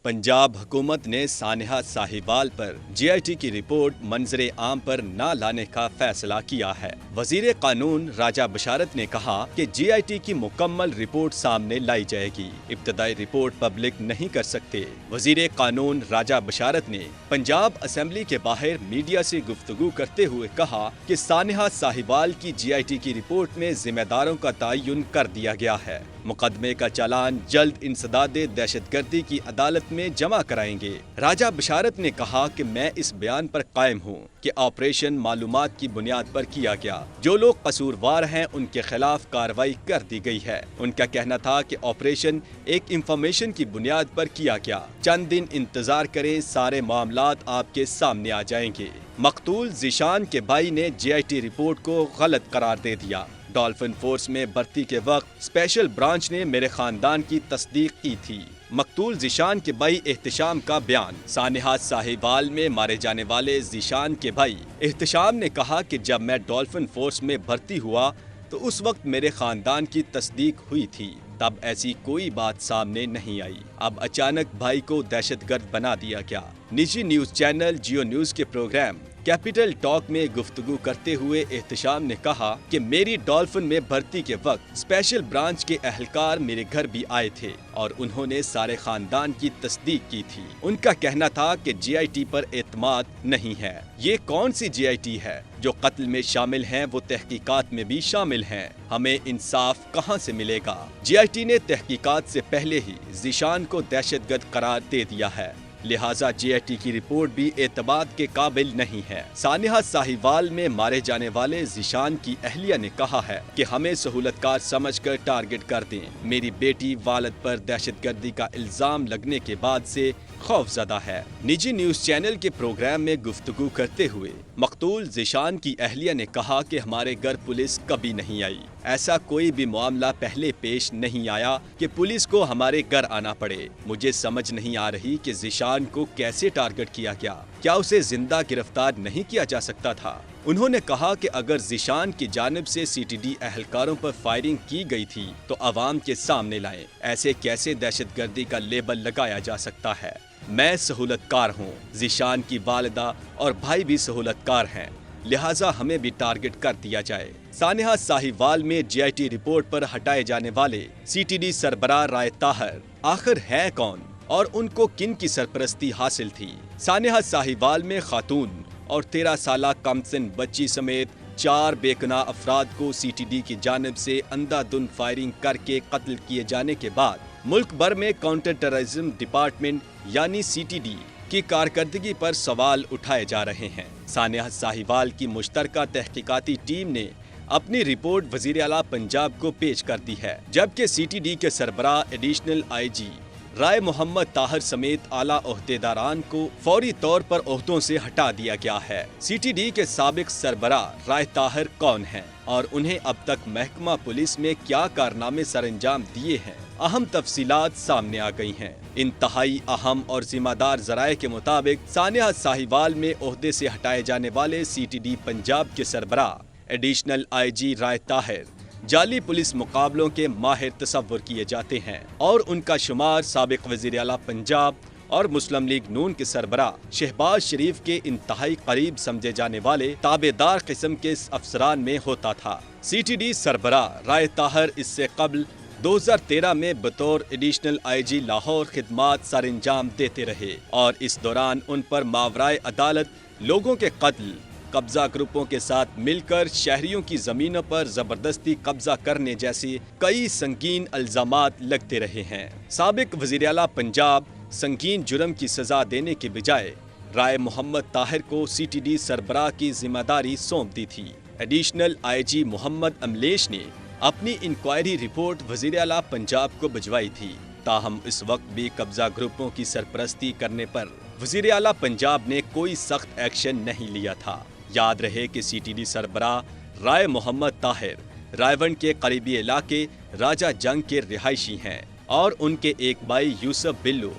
पंजाब हुकूमत ने सानिहा साहिवाल पर GIT की रिपोर्ट मंजरे आम पर न लाने का फैसला किया है। वजीर कानून राजा बशारत ने कहा कि GIT की मुकम्मल रिपोर्ट सामने लाई जाएगी, इब्तदाई रिपोर्ट पब्लिक नहीं कर सकते। वजीर कानून राजा बशारत ने पंजाब असेंबली के बाहर मीडिया से गुफ्तगू करते हुए कहा कि सानिहा साहिवाल की GIT की रिपोर्ट में जिम्मेदारों का तयन कर दिया गया है। मुकदमे का चालान जल्द इंसदादे दहशतगर्दी की अदालत में जमा कराएंगे। राजा बशारत ने कहा कि मैं इस बयान पर कायम हूँ कि ऑपरेशन मालूमात की बुनियाद पर किया गया। जो लोग कसूरवार हैं उनके खिलाफ कार्रवाई कर दी गई है। उनका कहना था कि ऑपरेशन एक इंफॉर्मेशन की बुनियाद पर किया गया। चंद दिन इंतजार करें, सारे मामलात आपके सामने आ जाएंगे। मकतूल ज़ीशान के भाई ने GIT रिपोर्ट को गलत करार दे दिया। डॉल्फिन फोर्स में भर्ती के वक्त स्पेशल ब्रांच ने मेरे खानदान की तस्दीक की थी। मकतूल ज़ीशान के भाई एहतशाम का बयान। सानिहा साहिवाल में मारे जाने वाले ज़ीशान के भाई एहतशाम ने कहा कि जब मैं डॉल्फिन फोर्स में भर्ती हुआ तो उस वक्त मेरे खानदान की तस्दीक हुई थी, तब ऐसी कोई बात सामने नहीं आई। अब अचानक भाई को दहशतगर्द बना दिया गया। निजी न्यूज चैनल जियो न्यूज के प्रोग्राम कैपिटल टॉक में गुफ्तगू करते हुए एहतशाम ने कहा कि मेरी डॉल्फिन में भर्ती के वक्त स्पेशल ब्रांच के अहलकार मेरे घर भी आए थे और उन्होंने सारे खानदान की तस्दीक की थी। उनका कहना था कि GIT पर एतमाद नहीं है। ये कौन सी GIT है? जो कत्ल में शामिल हैं वो तहकीकात में भी शामिल हैं। हमें इंसाफ कहां से मिलेगा? GIT ने तहकीकात से पहले ही ज़ीशान को दहशतगर्द करार दे दिया है, लिहाजा GIT की रिपोर्ट भी एतमाद के काबिल नहीं है। सानिहा साहिवाल में मारे जाने वाले ज़ीशान की अहलिया ने कहा है कि हमें सहूलतकार समझकर टारगेट कर दें। मेरी बेटी वालिद पर दहशतगर्दी का इल्जाम लगने के बाद से खौफजदा है। निजी न्यूज चैनल के प्रोग्राम में गुफ्तगू करते हुए मकतूल ज़ीशान की अहलिया ने कहा कि हमारे घर पुलिस कभी नहीं आई। ऐसा कोई भी मामला पहले पेश नहीं आया कि पुलिस को हमारे घर आना पड़े। मुझे समझ नहीं आ रही कि ज़ीशान को कैसे टारगेट किया गया। क्या उसे जिंदा गिरफ्तार नहीं किया जा सकता था? उन्होंने कहा कि अगर ज़ीशान की जानिब से CTD अहलकारों पर फायरिंग की गई थी तो अवाम के सामने लाएं। ऐसे कैसे दहशतगर्दी का लेबल लगाया जा सकता है? मैं सहूलतकार हूँ, ज़ीशान की वालिदा और भाई भी सहूलतकार हैं, लिहाजा हमें भी टारगेट कर दिया जाए। सानिहा साहिवाल में GIT रिपोर्ट पर हटाए जाने वाले CTD सरबराह राय ताहर आखिर है कौन और उनको किन की सरपरस्ती हासिल थी? सानिहा साहिवाल में खातून और 13 साला कमसिन बच्ची समेत 4 बेगुनाह अफराद को CTD की जानिब से अंधाधुंध फायरिंग करके कत्ल किए जाने के बाद मुल्क भर में काउंटर टेररिज्म डिपार्टमेंट यानी CTD की कारकर्दगी पर सवाल उठाए जा रहे हैं। सानिहा साहिवाल की मुश्तरका तहकीकाती टीम ने अपनी रिपोर्ट वजीर आला पंजाब को पेश कर दी है, जबकि CTD के सरबराह एडिशनल IG राय मोहम्मद ताहर समेत आला ओहदेदारान को फौरी तौर पर ओहदों से हटा दिया गया है। CTD के साबिक सरबराह राय ताहर कौन हैं और उन्हें अब तक महकमा पुलिस में क्या कारनामे सरअंजाम दिए हैं? अहम तफसीलात सामने आ गई हैं। इंतहाई अहम और जिम्मेदार जराये के मुताबिक सानिहा साहिवाल में ओहदे से हटाए जाने वाले CTD पंजाब के सरबराह एडिशनल IG राय ताहर जाली पुलिस मुकाबलों के माहिर तस्वुर किए जाते हैं और उनका शुमार साबिक वज़ीर आला पंजाब और मुस्लिम लीग नून के सरबराह शहबाज शरीफ के इंतहाई करीब समझे जाने वाले ताबेदार किस्म के अफसरान में होता था। CTD सरबराह राय ताहर इससे कबल 2013 में बतौर एडिशनल IG लाहौर खिदमात सरअंजाम देते रहे और इस दौरान उन पर मावराए अदालत लोगों के कत्ल, कब्जा ग्रुपों के साथ मिलकर शहरियों की जमीनों पर जबरदस्ती कब्जा करने जैसे कई संगीन इल्जामात लगते रहे हैं। साबिक वज़ीर आला पंजाब संगीन जुर्म की सजा देने के बजाय राय मोहम्मद ताहिर को CTD सरबराह की जिम्मेदारी सौंप दी थी। एडिशनल IG मोहम्मद अमलेश ने अपनी इंक्वायरी रिपोर्ट वज़ीर आला पंजाब को भिजवाई थी, ताहम इस वक्त भी कब्जा ग्रुपों की सरपरस्ती करने पर वज़ीर आला पंजाब ने कोई सख्त एक्शन नहीं लिया था। याद रहे कि CTD सरबराह राय मोहम्मद ताहिर रायवंड के करीबी इलाके राजा जंग के रिहायशी हैं और उनके एक भाई यूसुफ बिल्लू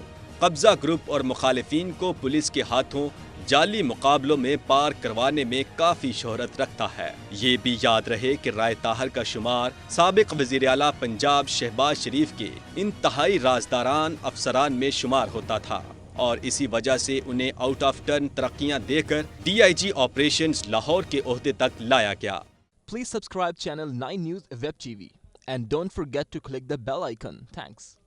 कब्जा ग्रुप और मुखालिफिन को पुलिस के हाथों جعلی مقابلوں میں پار کروانے میں کافی شہرت رکھتا ہے۔ یہ بھی یاد رہے کہ رائے طاہر کا شمار سابق وزیر اعلیٰ پنجاب شہباز شریف کے انتہائی رازداران افسران میں شمار ہوتا تھا اور اسی وجہ سے انہیں آؤٹ آف ٹرن ترقیاں دے کر DIG آپریشنز لاہور کے عہدے تک لایا گیا۔ Please subscribe channel 9 News Web TV and don't forget to click the bell icon. Thanks.